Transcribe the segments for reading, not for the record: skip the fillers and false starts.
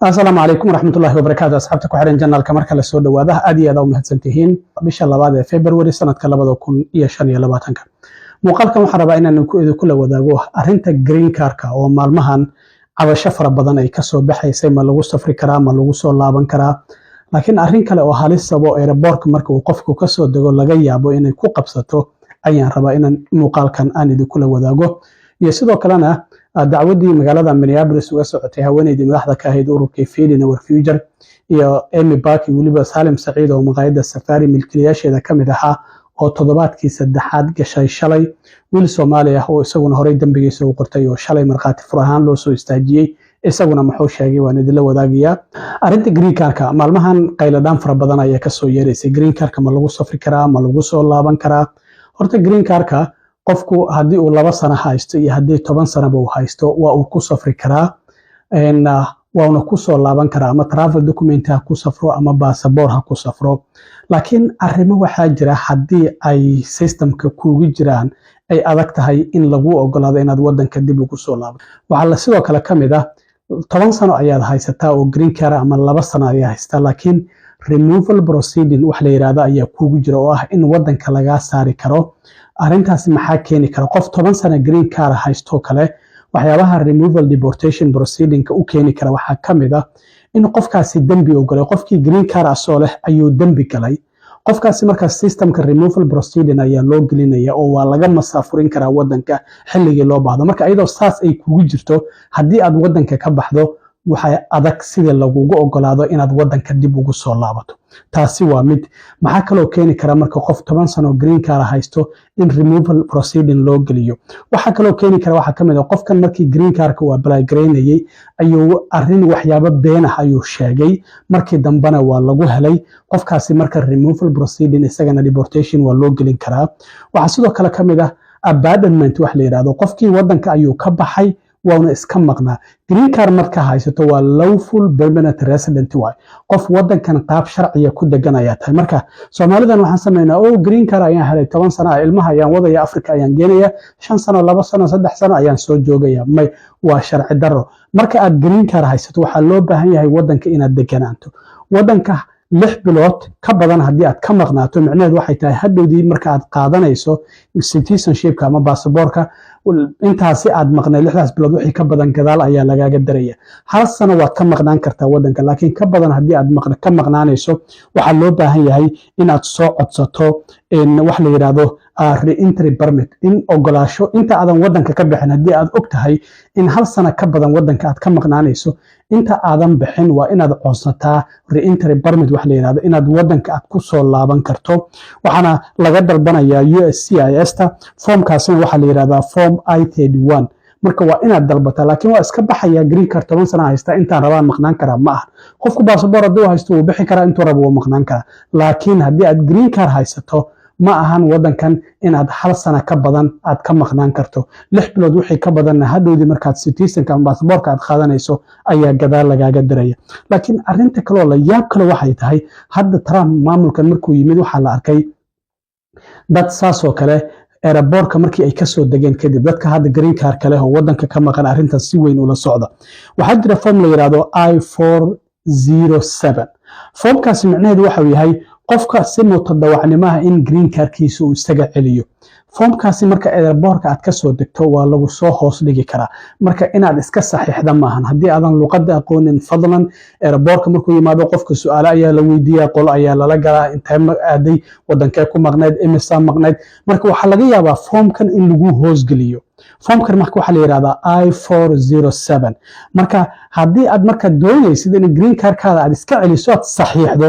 السلام عليكم ورحمة الله وبركاته. أصحابتك وحرين جنة الكمركة للسودة وهذا أدي هذا ومهتسنتهين بشأن لبعض فبراير سنة كلبض كون يشان يلباتنك muuqaalkan waxaan rabaa inaan ku kula wadaago arinta green cardka oo maalmahan cabasho fara badan ay ka soo baxaysay ma lagu safri karaa ma lagu soo laaban karaa laakiin arin kale oo halis sabo airport marka uu qofku ka soo dago laga yaabo inay ku qabsato ayaan rabaa inaan muuqaalkan aan idin kula wadaago iyo sidoo kalena dacwadii magaalada Minneapolis uga socotay haweeneydii madaxda ka ahayd ururka Feeding Our Future iyo Amy Baki waliba Salim Saciid oo maqaayada Safari milkiilayaasheeda kamid ahaa oo toddobaadkii saddexaad gashay shalay wiil Soomaali ah oo isaguna horey dambigiisa u qortay oo shalay marqaati furahaan loo soo istaajiyay isaguna muxuu sheegay waan idin la wadaagayaa arinta green cardka maalmahan qayladaan fara badan ayaa ka soo yeereysay green cardka ma lagu safri karaa ma lagu soo laaban karaa horta green cardka qofku haddii uu 2 sano haysto iyo haddii 10 sano uu haysto waa uu ku safri karaa waana ku soo laaban karaa ama travel document ha ku safro ama passport ha ku safro laakiin arrimo waxaa jira haddii ay systemka kuugu jiraan ay adag tahay in lagu ogolaado inaad wadanka dib ugu soo laabo waxa la sidoo kale kamid ah 10 sano ayaad haysataa oo green card ama 2 sano ayaad haysataa laakiin removal proceeding wax la yiraahdo ayaa kuugu jira oo ah in wadanka laga saari karo arintaas maxaa keeni kara qof 10 sano green card haysto kale waxyaabaha removal deportation proceeding u keeni kara waxaa kamid ah in qofkaasi dambi oo galay qofkii green card asoo leh ayuu dambi galay qofkaasi marka systemka removal proceeding ayaa loo gelinaya oo waa laga masaafurin karaa wadanka xilligii loo baahdo marka iyadoo saas ay kugu jirto haddii aad wadanka ka baxdo waxay adag sida lagugu ogolaado inaad wadanka dib ugu soo laabato taasi waa mid maxaa kaloo keeni kara marka qof 10 sano green card haysto in removal proceeding loo geliyo waxa kaloo keeni kara waxa kamid ah qofkan markii green cardka uu apply gareynayay ayuu arin waxyaabo been ah ayuu sheegay markii dambana waa lagu helay qofkaasi marka removal proceeding isagana deportation waa loo gelin karaa waxa sidoo kale kamid ah abandonment wax la yiraahdo qofkii wadanka ayuu ka baxay waana iska maqnaa green card marka haysato waa lawful permanent resident way qof wadankan qaab sharciya ku degan ayaa tahay marka Soomaalidan waxaan sameeynaa oo green card ayaan helay 10 sano ilmaha ayaan wadaya Afrika ayaan geenaya 5 sano 2 sano 3 sano ayaan soo joogaya may waa sharci daro marka aad green card haysato waxa loo baahan yahay wadanka inaad deganaanto wadanka 6 bilood ka badan haddii aad ka maqnaato macnaheedu waxay tahay hadhowdii marka aad qaadanayso citizenship ama passportka intaasi aad maqnay 6 bilood wixii ka badan gadaal ayaa lagaaga daraya hal sano waad ka maqnaan kartaa wadanka laakiin ka badan haddii aad ka maqnaanayso waxa loo baahan yahay in aad soo codsato wax la yiraahdo re-entry permit in ogolaasho inta aadan wadanka ka bixin haddii aad og tahay in hal sano ka badan wadanka aad ka maqnaanayso inta aadan bixin waa inaad codsataa re-entry permit wax la yiraahdo inaad wadanka aad ku soo laaban karto waxaana laga dalbanayaa USCIS ta formkaasina waxa la yiraahdaa form I-31 marka waa inaad dalbataa laakiin waa iska baxaya green card 10 sano haysta intaan rabaan maqnaan karaa ma aha qofku passport hadduu haysto uu bixi karaa intuu rabo maqnaan karaa laakiin haddii aad green card haysato ma ahan wadankan inaad hal sano ka badan aad ka maqnaan karto 6 bilood wixii ka badanna hadhowdii markaad citizenka ama passportka aad qaadanayso ayaa gadaal lagaaga diraya laakiin arinta kale oo la yaab kale waxay tahay hadda Trump maamulkan markuu yimid waxa la arkay dad saas oo kale airportka markii ay ka soo dageen kadib dadka hadda green card kale oo wadanka ka maqan arintaas si weyn ula socda waxa jira form la yiraahdo I-407 formkaasi macnaheedu waxa uu yahay qofka si mutadawacnimaha in green cardkiisa uu isaga celiyo formkaasi marka airportka aad ka soo degto waa lagu soo hoos dhigi karaa marka inaad iska saxiixda maahan haddii aadan luqadda aqoonin fadlan airportka markuu yimaado qofka su'aalo ayaa la weydiiyaa qol ayaa lala galaa intee aaday wadankee ku maqnayd imisa maqnayd marka waxaa laga yaabaa formkan in lagu hoos geliyo formkan marka waxa la yiraahdaa I-407 marka haddii aad marka doonaysid in green cardkaada aad iska celiso aad saxiixdo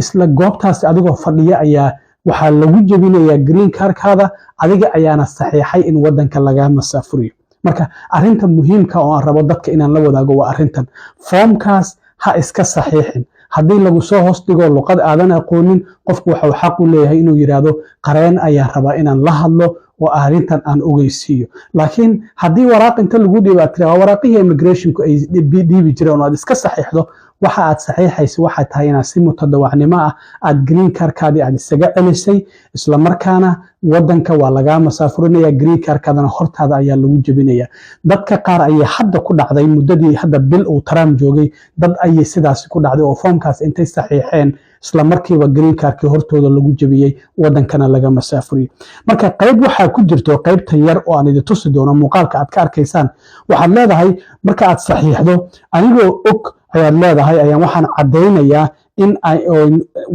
isla goobtaas adigoo fadhiya ayaa waxa lagu jabinayaa green cardkaada adiga ayaana saxiixay in wadanka laga masaafuriyo marka arinta muhiimka oo aan rabo dadka inaan la wadaago waa arintan formkaas ha iska saxiixin haddii lagu soo hoos dhigo luqad aadan aqoonin qofku waxa uu xaq u leeyahay inuu yiraahdo qareen ayaan rabaa inaan la hadlo oo arintan aan ogeysiiyo laakiin haddii waraaq inta lagu dhiibo tira waraaqihii immigrationku ay dhiibi jireen oo aad iska saxiixdo waxa aad saxiixaysa waxay tahay inaad si mutadawacnimo ah aad green cardkaadii aad isaga celisay isla markaana wadanka waa lagaa masaafurinaya green cardkaadana hortaada ayaa lagu jebinaya dadka qaar ayay hadda ku dhacday muddadii hadda bil uu Trump joogay dad ayay sidaasi ku dhacday oo foomkaas intay saxiixeen isla markiiba green cardkii hortooda lagu jebiyey wadankana laga masaafuriyey marka qayb waxaa ku jirto qaybta yar oo aan idin tusi doono muuqaalka aad ka arkaysaan waxaad leedahay marka aad saxiixdo anigoo og ayaad leedahay ayaan waxaan caddaynayaa in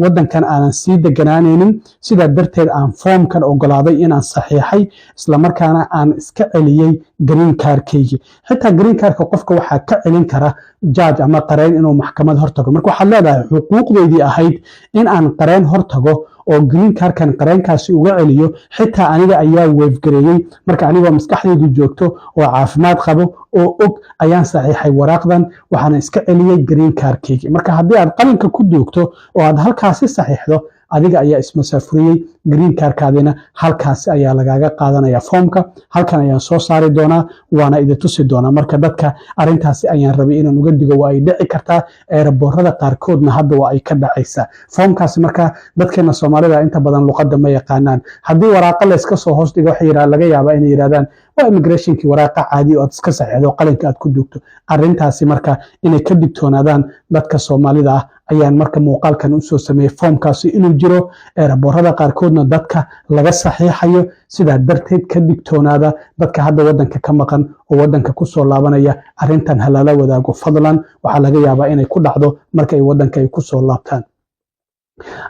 wadankan aanan sii deganaanaynin sidaa darteed aan foomkan ogolaaday inaan saxiixay isla markaana aan iska celiyey green cardkaygii xitaa green cardka qofka waxaa ka celin kara judge ama qareen inuu maxkamad hortago marka waxaad leedahay xuquuqdeydii ahayd in aan qareen hortago oo green cardkan qareenkaasi uga celiyo xitaa aniga ayaa weefgareeyey marka anigoo maskaxdaydu joogto oo caafimaad qabo oo og ayaan saxiixay waraaqdan waxaana iska celiyey green cardkaygii marka haddii aad qalinka ku duugto oo aad halkaasi saxiixdo adiga ayaa ismasaafuriyey green cardkaadina halkaasi ayaa lagaaga qaadanaya foomka halkan ayaan soo saari doonaa waana idin tusi doonaa marka dadka arintaasi ayaan rabay inaan uga digo waa ay dhici kartaa eeraboorada qaarkoodna hadda waa ay ka dhacaysaa foomkaasi marka dadkeena Soomaalida inta badan luqadda ma yaqaanaan haddii waraaqa la iska soo hoos dhigo waxay laga yaabaa inay yiraahdaan waa immigrationkii waraaqa caadi oo aad iska saxiixdo qalinka aad ku duugto arintaasi marka inay ka digtoonaadaan dadka Soomaalida ah ayaan marka muuqaalkan u soo sameeyay foomkaasi inuu jiro eeraboorada qaarkoodna dadka laga saxiixayo sidaa darteed ka digtoonaada dadka hadda wadanka ka maqan oo wadanka ku soo laabanaya arintan halala wadaago fadlan waxaa laga yaabaa inay ku dhacdo marka ay wadanka ay ku soo laabtaan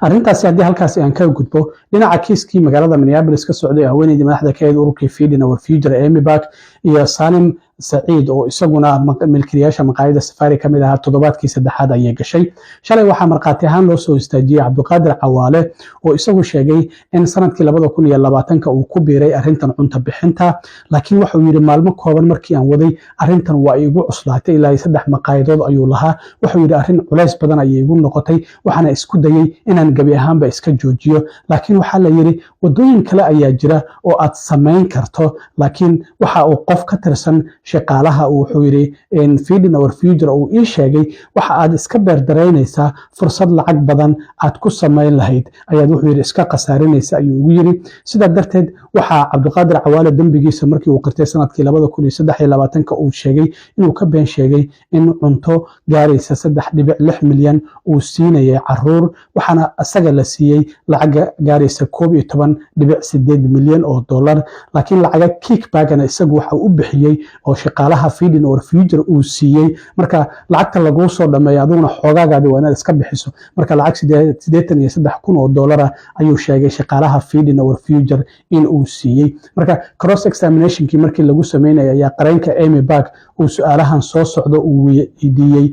arintaasi haddii halkaasi aan ka gudbo dhinaca kiiskii magaalada Minneapolis ka socday haweeneydii madaxda ka ahayd ururkii Feeding Our Future Amy Back iyo Salim Saciid oo isaguna milkiilayaasha maqaayadda Safari kamid ahaa toddobaadkii saddexaad ayay gashay shalay waxaa marqaati ahaan loo soo istaajiyay Cabdiqaadir Cawaale oo isagu sheegay in sanadkii 2020 uu ku biiray arintan cunto bixinta laakiin wuxuu yiri maalmo kooban markii aan waday arintan waa igu cuslaatay ilaa 3 maqaayadood ayuu lahaa wuxuu yiri arin culays badan ayay igu noqotay waxaana isku dayay inaan gabi ahaanba iska joojiyo laakiin waxaa la yiri wadooyin kale ayaa jira oo aad sameyn karto laakiin waxa uu qof ka tirsan shaqaalaha wuxuu yiri in Feeding Our Future uu ii sheegay waxa aad iska beerdareynaysaa fursad lacag badan aad ku sameyn lahayd ayaad wuxuu yiri iska qasaarinaysa ayuu ugu yiri sida darteed waxa Cabdiqaadir Cawaale dambigiisa markii uu qirtay sanadkii 2023 uu sheegay inuu ka been sheegay in cunto gaaraysa 3.6 milyan uu siinayay caruur waxaana asaga la siiyay lacag gaaraysa 11.8 milyan oo dollar laakiin lacaga kickbackana isagu waxa uu bixiyay oo shaqaalaha Feeding Our Future uu siiyay marka lacagta lagu soo dhameeyo aduna xoogagaadi waa inaad iska bixiso marka lacag 83,000 oo dollar ayuu sheegay shaqaalaha Feeding Our Future in uu siiyay marka cross examinationkii markii lagu sameeyay ayaa qareenka Amy Back uu su'aalahan soo socdo uu weydiiyay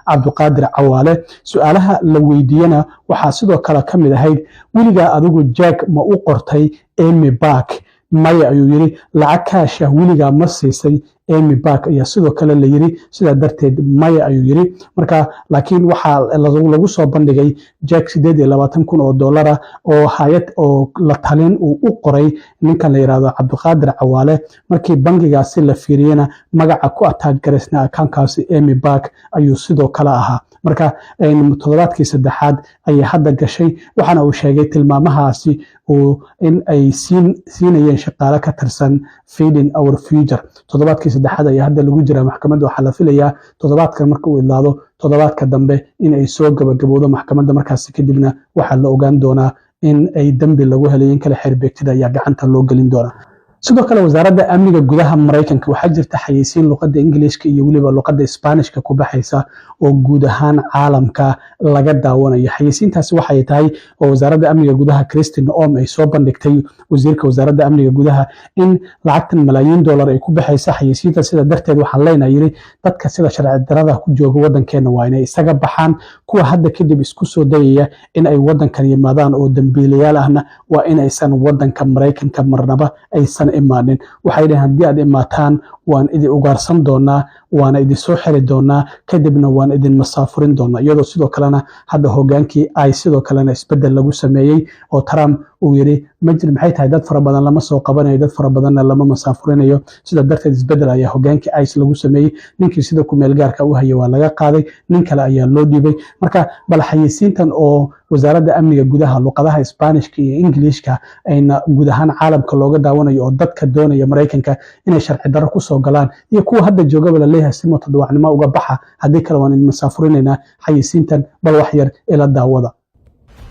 Cabdiqaadir Cawaale su'aalaha la weydiiyana waxaa sidoo kale kamid ahayd wiliga adigu Jack ma u qortay Amy Back maya ayuu yiri lacag kaash ah wiliga ma siisay Amy Back ayaa sidoo kale la yiri sida darteed maya ayuu yiri marka laakiin waxa lagu soo bandhigay Jack 28,000 oo dollar oo hay'ad oo la talin uu u qoray ninkan la yiraahdo Cabdiqaadir Cawaale markii bangigaasi la fiiriyana magaca ku attaach gareysna accountkaasi Amy Back ayuu sidoo kale ahaa marka toddobaadkii saddexaad ayay hadda gashay waxaana uu sheegay tilmaamahaasi oo in ay siinayeen shaqaale ka tirsan Feeding Our Future toddobaadkii saddexaad ayaa hadda lagu jira maxkamadda waxaa la filayaa toddobaadkan marka uu ilaado toddobaadka dambe in ay soo gabagabowdo maxkamadda markaas kadibna waxaa la ogaan doonaa in ay dambi lagu helay in kala xirbeegtida ayaa gacanta loo gelin doonaa sidoo kale wasaaradda amniga gudaha Mareykanka waxaa jirta xayeysiin luqadda Ingiriiska iyo waliba luqadda Isbaanishka ku baxaysa oo guud ahaan caalamka laga daawanayo xayeysiintaasi waxay tahay oo wasaaradda amniga gudaha Christine Noem ay soo bandhigtay wasiirka wasaaradda amniga gudaha in lacagtan malaayiin dollar ay ku baxaysa xayeysiinta sida darteed waxaa leenahay dadka sida sharci darrada ku jooga wadankeena waa inay isaga baxaan kuwa hadda kadib isku soo dayaya in ay wadankan yimaadaan oo dambiilayaal ahna waa in aysan wadanka Mareykanka marnaba aysan imaanin waxay dhahaan haddii aad imaataan waan idin ugaarsan doonaa waana idin soo xiri doonaa kadibna waan idin masaafurin doonaa iyadoo sidoo kalena hadda hogaankii ay sidoo kalena isbedel lagu sameeyey oo Trump uu yiri maxay tahay dad fara badan lama soo qabanayo dad fara badanna lama masaafurinayo sida darteed isbedel ayaa hogaankii ICE lagu sameeyey ninkii sida ku meel gaarka u hayay waa laga qaaday nin kale ayaa loo dhiibay marka bal xayeysiintan oo wasaaradda amniga gudaha luqadaha Isbaanishka iyo Ingiriiska ayna guud ahaan caalamka looga daawanayo oo dadka doonaya Mareykanka inay sharci darro ku soo galaan iyo kuwa hadda joogaba la leeyahay si mutadawacnimo uga baxa haddii kale waan in masaafurinaynaa xayeysiintan bal wax yar ila daawada.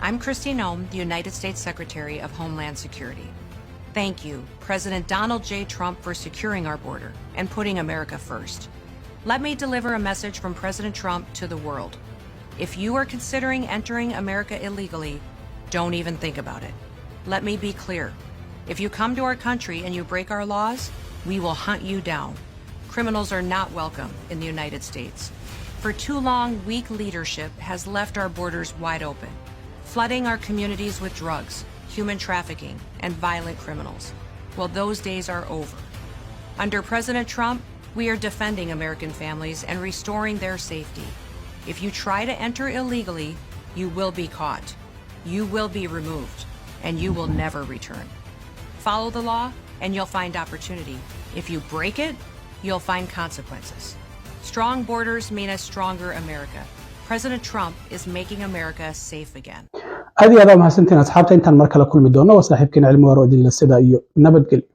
I'm Kristi Noem, the United States Secretary of Homeland Security. Thank you, President Donald J. Trump, for securing our border and putting America first. Let me deliver a message from President Trump to the world. If you are considering entering America illegally, don't even think about it. Let me be clear. If you come to our country and you break our laws, we will hunt you down. Criminals are not welcome in the United States. For too long, weak leadership has left our borders wide open, flooding our communities with drugs, human trafficking, and violent criminals. Well, those days are over. Under President Trump, we are defending American families and restoring their safety. If you try to enter illegally, you will be caught, you will be removed, and you will never return. Follow the law, and you'll find opportunity. If you break it, you'll find consequences. Strong borders mean a stronger America. President Trump is making America safe again. aad iyo aad u mahadsantiin asxaabta intaan mar kale kulmi doono waa saaxiibkeen cilmi waaro idin la sida iyo nabadgelyo